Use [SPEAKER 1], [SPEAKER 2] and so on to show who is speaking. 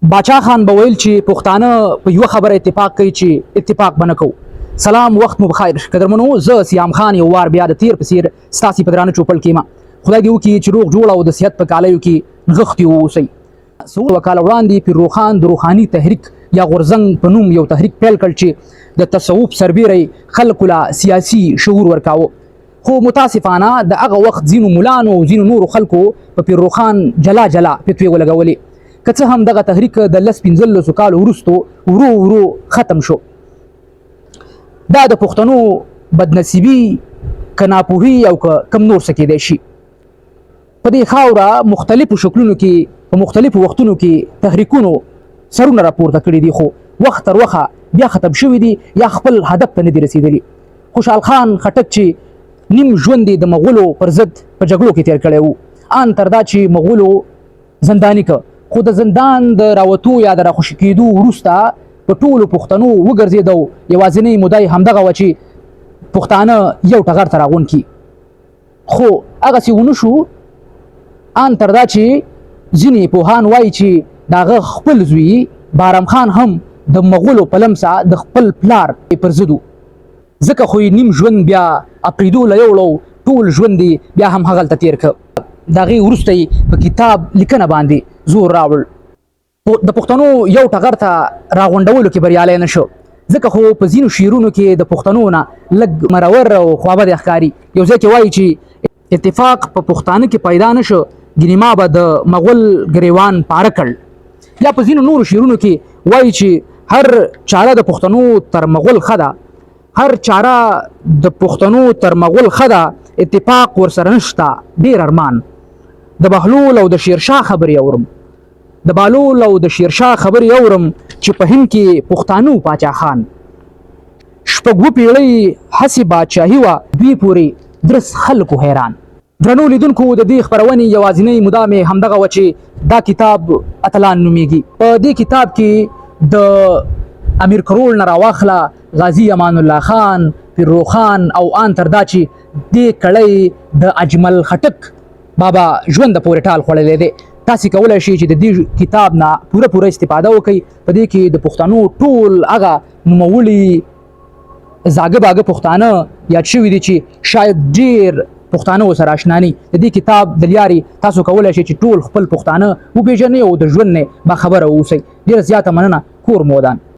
[SPEAKER 1] باچا خان به ویل چې پښتانه په یوه خبره اتفاق کوي چې اتفاق به نه کوو. سلام، وخت مو بخیر قدرمنو. زه سیام خان یو وار بیا د تیر په څیر ستاسې په درانه چوپل کې یم. خدای دې وکړي چې روغ جوړ او د صحت په کالیو کې نغښتي واوسئ. څو کاله وړاندې پیر روښان د روحاني تحریک یا غورځنګ په نوم یو تحریک پیل کړ چې د تصوف سربیری خلکو له سیاسي شعور ورکاوه. خو متاسفانه د هغه وخت ځینو ملانو او ځینو نورو خلکو په پیر روښان جلا فتوې ولګولې. که څه هم دغه تحریک د 15 کالو وروسته ورو ختم شو. دا د پښتنو بدنصیبي که ناپوهي او که کم نور څه کیدی شي. په دې خاوره مختلفو شکلونو کې په مختلفو وختونو کې تحریکونو سرونه راپورته کړي دي، خو وخت تر وخه بیا ختم شوي دي یا خپل هدف ته نه دي رسېدلي. خوشحال خان خټک چې نیم ژوند د مغولو پر ضد په جګړو کې تیر کړی و، ان تر دا چې مغولو زنداني که، خو د زندان د راوتو یا د راخوشي کېدو وروسته په ټولو پښتنو وګرځېدو. یوازینۍ موده یې همدغه وه چې پښتانه یو ټغر ته راغونډ کړي، خو هغسې ونه شو. ان تر دا چې ځینې پوهان وایي چې د هغه خپل زوی بارم خان هم د مغولو په لمسه د خپل پلار پر ضد و، ځکه خو یې نیم ژوند بیا عقیدو له یوړو، ټول ژوند یې بیا هم هغلته تیر که. د هغې وروسته یې په کتاب لیکنه باندې زور راوړ. د پښتنو یو ټغر ته راغونډولو کې بریالی نه شو، ځکه خو په ځینو شعرونو کې د پښتنو نه لږ مرور او خوابدی ښکاري. یو ځای کې وایي چې اتفاق په پښتانه کې پیدا نه شو، ګینې ما به د مغول ګریوان پاره کړ. یا په ځینو نورو شعرونو کې وایي چې هر چاره د پښتنو تر مغول ښه ده، هر چاره د پښتنو تر مغول ښه ده، اتفاق ورسره نشته ډېر ارمان. د بهلول او د شیرشاه خبرې اورم، د بهلول او د شیرشاه خبرې اورم چې په هند کې پښتانو پاچا خان. شپږ پیړۍ هسې بادشاهي وه، دوی پورې درس خلکو حیران. درنو لیدونکو، د دې خپرونې یوازینۍ موده مې همدغه وه چې دا کتاب اتلان نومیږي. په دې کتاب کې د امیر کروړ نه راواخله غازي امان الله خان، پیر روښان او ان تر دا چې دې کړی د اجمل خټک بابا ژوند پورې ټال خوړلی دی. تاسې کولی شئ چې د دې کتاب نه پوره استفاده وکړئ. په دې کې د پښتنو ټول هغه نوموړي زاګه باګه پښتانه یاد شوي دي چې شاید ډېر پښتانه ورسره اشنا نه. د دې کتاب د لارې تاسو کولی شئ چې ټول خپل پښتانه وپېژنئ او د ژوند نه باخبره واوسئ. ډېره زیاته مننه. کور مودان.